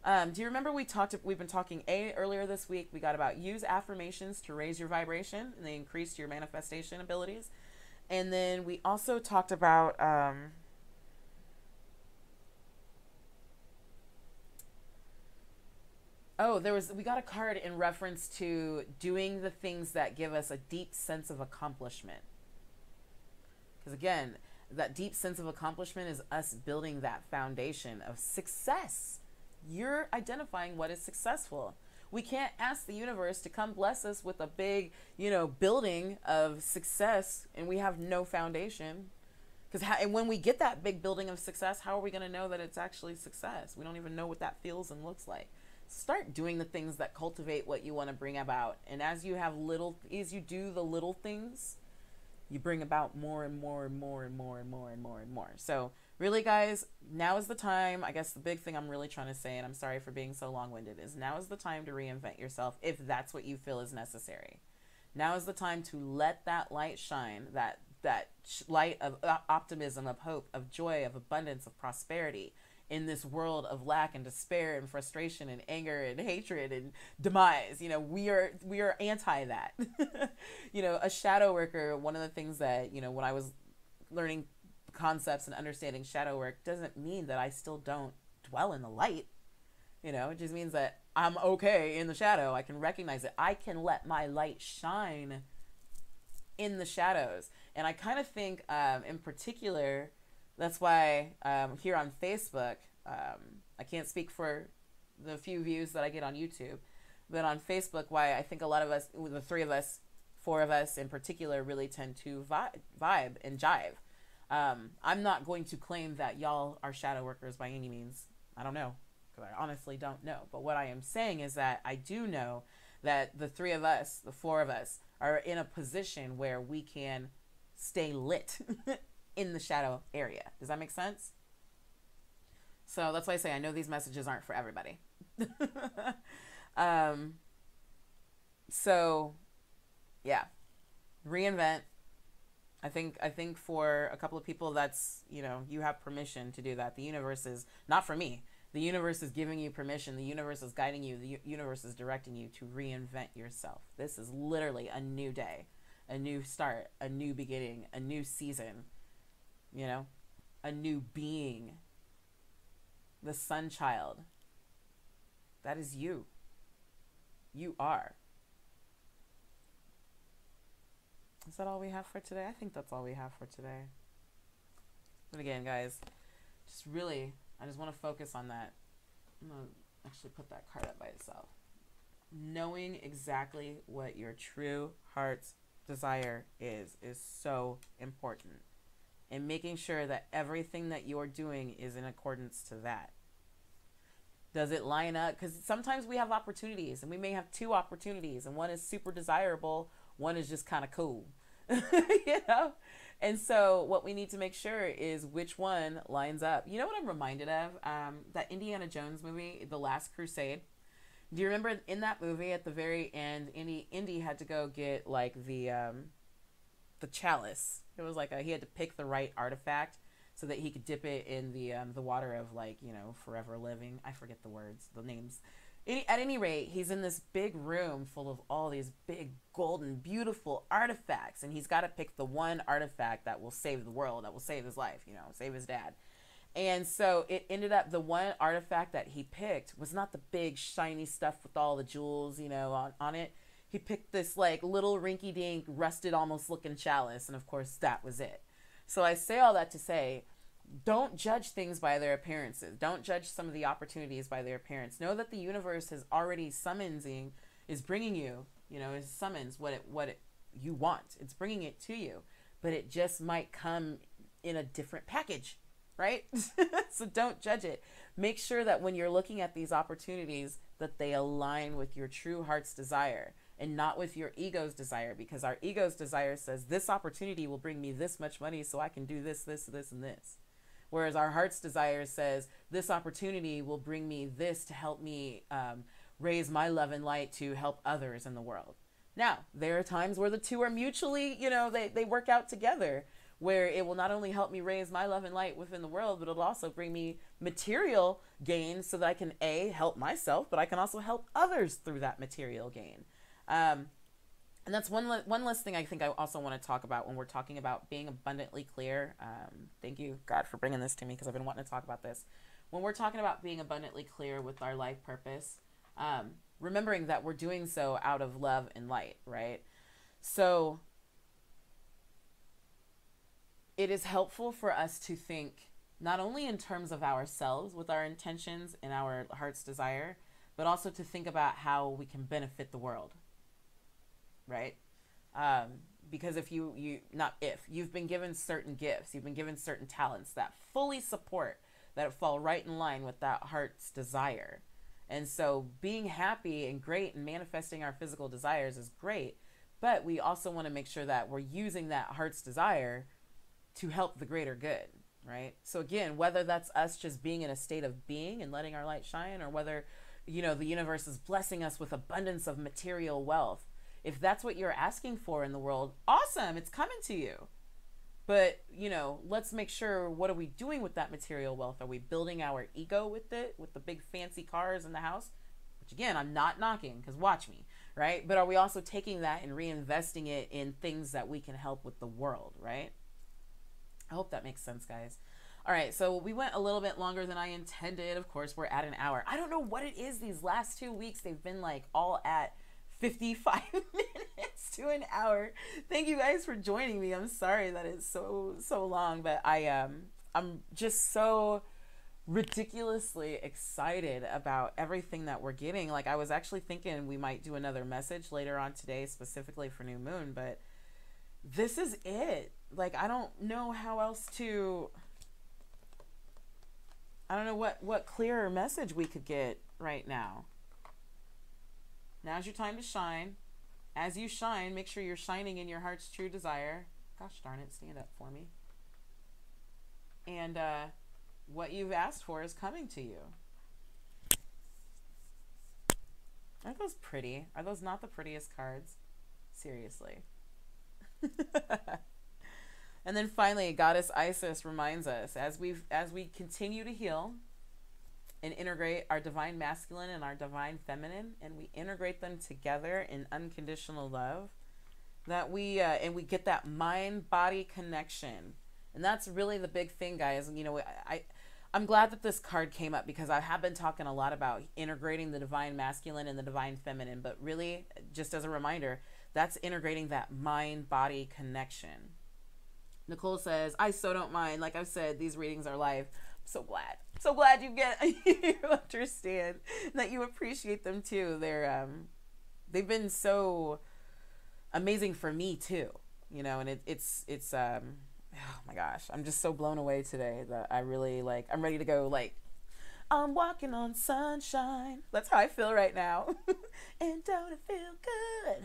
Do you remember we've been talking earlier this week, we got about use affirmations to raise your vibration and they increase your manifestation abilities. And then we also talked about, we got a card in reference to doing the things that give us a deep sense of accomplishment. Because again, that deep sense of accomplishment is us building that foundation of success. You're identifying what is successful. We can't ask the universe to come bless us with a big, you know, building of success and we have no foundation. And when we get that big building of success, how are we going to know that it's actually success? We don't even know what that feels and looks like. Start doing the things that cultivate what you want to bring about. And as you do the little things, you bring about more and more and more and more and more and more and more. So really, guys, now is the time. I guess the big thing I'm really trying to say, and I'm sorry for being so long-winded, is now is the time to reinvent yourself if that's what you feel is necessary. Now is the time to let that light shine, that light of optimism, of hope, of joy, of abundance, of prosperity in this world of lack and despair and frustration and anger and hatred and demise. You know, we are anti that. You know, a shadow worker, one of the things that, you know, when I was learning concepts and understanding shadow work, doesn't mean that I still don't dwell in the light. You know, it just means that I'm okay in the shadow. I can recognize it. I can let my light shine in the shadows. And I kind of think, in particular, that's why here on Facebook, I can't speak for the few views that I get on YouTube, but on Facebook, why I think a lot of us, the three of us, four of us in particular, really tend to vibe and jive. I'm not going to claim that y'all are shadow workers by any means. I don't know, because I honestly don't know. But what I am saying is that I do know that the three of us, the four of us, are in a position where we can stay lit in the shadow area. Does that make sense? So that's why I say I know these messages aren't for everybody. So yeah, reinvent. I think for a couple of people, that's, you know, you have permission to do that. The universe is not for me. The universe is giving you permission. The universe is guiding you. The universe is directing you to reinvent yourself. This is literally a new day, a new start, a new beginning, a new season, you know, a new being. The sun child. That is you. You are. Is that all we have for today? I think that's all we have for today. But again, guys, just really, I just want to focus on that. I'm going to actually put that card up by itself. Knowing exactly what your true heart's desire is so important. And making sure that everything that you're doing is in accordance to that. Does it line up? Because sometimes we have opportunities, and we may have two opportunities, and one is super desirable, one is just kind of cool, you know? And so what we need to make sure is which one lines up. You know what I'm reminded of? That Indiana Jones movie, The Last Crusade. Do you remember in that movie at the very end, Indy had to go get like the chalice. It was like he had to pick the right artifact so that he could dip it in the water of, like, you know, forever living. I forget the words, the names. At any rate, he's in this big room full of all these big, golden, beautiful artifacts, and he's got to pick the one artifact that will save the world, that will save his life, you know, save his dad. And so it ended up, the one artifact that he picked was not the big, shiny stuff with all the jewels, you know, on it. He picked this, like, little rinky-dink, rusted almost looking chalice, and of course that was it. So I say all that to say, don't judge things by their appearances. Don't judge some of the opportunities by their appearance. Know that the universe is already is bringing you, you know, is summons what you want. It's bringing it to you, but it just might come in a different package, right? So don't judge it. Make sure that when you're looking at these opportunities, that they align with your true heart's desire and not with your ego's desire, because our ego's desire says this opportunity will bring me this much money so I can do this, this, this, and this. Whereas our heart's desire says this opportunity will bring me this to help me raise my love and light to help others in the world. Now, there are times where the two are mutually, you know, they work out together, where it will not only help me raise my love and light within the world, but it'll also bring me material gain so that I can, A, help myself, but I can also help others through that material gain. And that's one last thing I think I also want to talk about when we're talking about being abundantly clear. Thank you, God, for bringing this to me, because I've been wanting to talk about this. When we're talking about being abundantly clear with our life purpose, remembering that we're doing so out of love and light, right? So it is helpful for us to think not only in terms of ourselves with our intentions and our heart's desire, but also to think about how we can benefit the world. Right? Because you've been given certain gifts, you've been given certain talents that fully support, that fall right in line with that heart's desire. And so being happy and great and manifesting our physical desires is great, but we also want to make sure that we're using that heart's desire to help the greater good, right? So again, whether that's us just being in a state of being and letting our light shine, or whether, you know, the universe is blessing us with abundance of material wealth. If that's what you're asking for in the world, awesome, it's coming to you. But, you know, let's make sure, what are we doing with that material wealth? Are we building our ego with it, with the big fancy cars in the house? Which again, I'm not knocking, because watch me, right? But are we also taking that and reinvesting it in things that we can help with the world, right? I hope that makes sense, guys. All right, so we went a little bit longer than I intended. Of course, we're at an hour. I don't know what it is these last 2 weeks. They've been like all at 55 minutes to an hour. Thank you guys for joining me. I'm sorry that it's so long, but I'm just so ridiculously excited about everything that we're getting. Like, I was actually thinking we might do another message later on today specifically for new moon, but this is it. Like, I don't know how else to, I don't know what clearer message we could get right now. Now's your time to shine. As you shine, make sure you're shining in your heart's true desire. Gosh darn it, stand up for me. And what you've asked for is coming to you. Aren't those pretty? Are those not the prettiest cards? Seriously. And then finally, Goddess Isis reminds us, as we continue to heal and integrate our divine masculine and our divine feminine, and we integrate them together in unconditional love, that we get that mind-body connection. And that's really the big thing, guys. You know, I'm glad that this card came up, because I have been talking a lot about integrating the divine masculine and the divine feminine, but really, just as a reminder, that's integrating that mind-body connection. Nicole says, I so don't mind. Like I've said, these readings are live. I'm so glad. So glad you understand, that you appreciate them too. They've been so amazing for me too, you know, and it's oh my gosh, I'm just so blown away today that I really, like, I'm ready to go, like, I'm walking on sunshine. That's how I feel right now. And don't it feel good?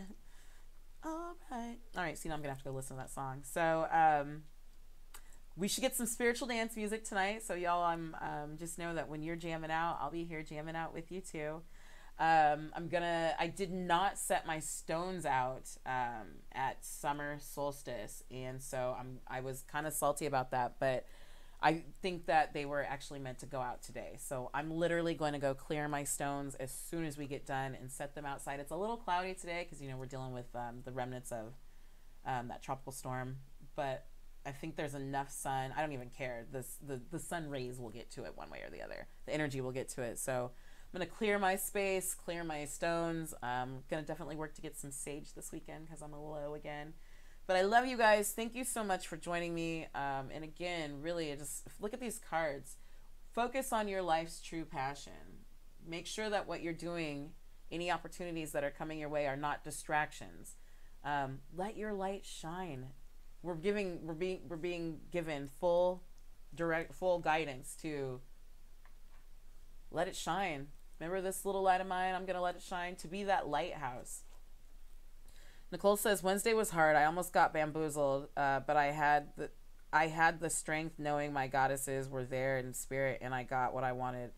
All right, so now I'm gonna have to go listen to that song. So we should get some spiritual dance music tonight, so y'all, just know that when you're jamming out, I'll be here jamming out with you too. I did not set my stones out at summer solstice, and so I was kind of salty about that, but I think that they were actually meant to go out today. So I'm literally going to go clear my stones as soon as we get done and set them outside. It's a little cloudy today because, you know, we're dealing with the remnants of that tropical storm, but I think there's enough sun. I don't even care. The sun rays will get to it one way or the other. The energy will get to it. So I'm going to clear my space, clear my stones. I'm going to definitely work to get some sage this weekend because I'm a little low again. But I love you guys. Thank you so much for joining me. And again, really, just look at these cards. Focus on your life's true passion. Make sure that what you're doing, any opportunities that are coming your way, are not distractions. Let your light shine. We're being given full guidance to let it shine. Remember this little light of mine? I'm gonna let it shine, to be that lighthouse. Nicole says, Wednesday was hard. I almost got bamboozled, but I had the strength knowing my goddesses were there in spirit, and I got what I wanted.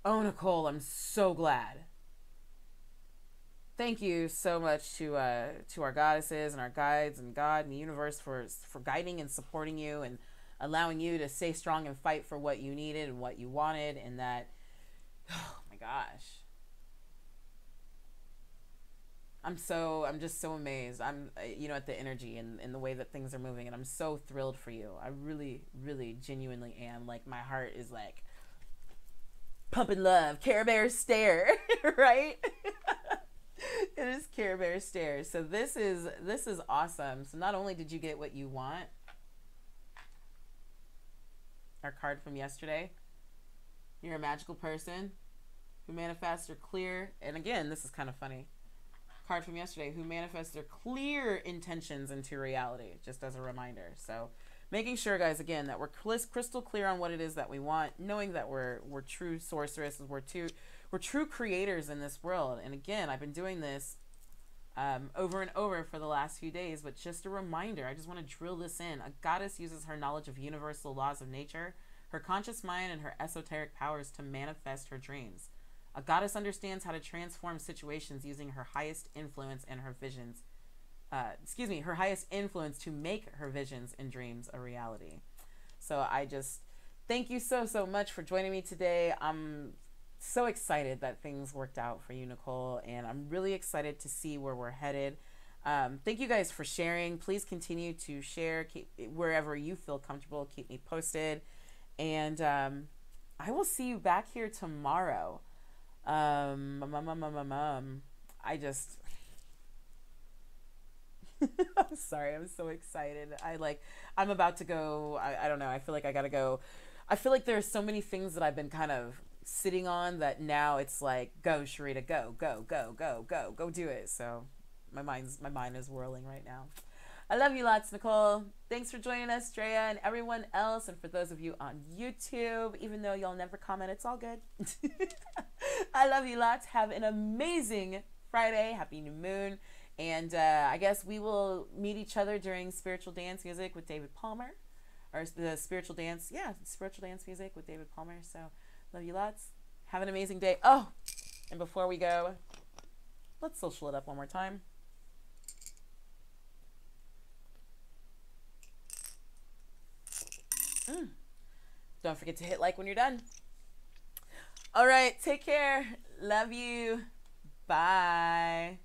Oh, Nicole, I'm so glad. Thank you so much to our goddesses and our guides and God and the universe for guiding and supporting you and allowing you to stay strong and fight for what you needed and what you wanted, and that, oh my gosh. I'm just so amazed. I'm, at the energy and the way that things are moving, and I'm so thrilled for you. I really, really genuinely am. Like, my heart is like pumping love. Care Bear stare, right? It is Care Bear stare. So this is awesome. So not only did you get what you want, our card from yesterday, you're a magical person who manifests or clear, and again, this is kind of funny. Card from yesterday, who manifests their clear intentions into reality, just as a reminder. So making sure, guys, again, that we're crystal clear on what it is that we want, knowing that we're true sorceresses, we're true creators in this world. And again, I've been doing this over and over for the last few days, but just a reminder, I just want to drill this in. A goddess uses her knowledge of universal laws of nature, her conscious mind, and her esoteric powers to manifest her dreams. A goddess understands how to transform situations using her highest influence and her visions. Her highest influence to make her visions and dreams a reality. So I just thank you so much for joining me today. I'm so excited that things worked out for you, Nicole, and I'm really excited to see where we're headed. Thank you guys for sharing. Please continue to share, keep wherever you feel comfortable. Keep me posted. And I will see you back here tomorrow. I just, I'm sorry, I'm so excited. I'm about to go. I don't know. I feel like I gotta go. I feel like there's so many things that I've been kind of sitting on that now it's like, go, Sharita, go, go, go, go, go, go do it. So my mind is whirling right now. I love you lots, Nicole. Thanks for joining us, Drea, and everyone else. And for those of you on YouTube, even though y'all never comment, it's all good. I love you lots. Have an amazing Friday. Happy new moon. And I guess we will meet each other during spiritual dance music with David Palmer. Or the spiritual dance music with David Palmer. So love you lots. Have an amazing day. Oh, and before we go, let's social it up one more time. Don't forget to hit like when you're done. All right, take care. Love you. Bye.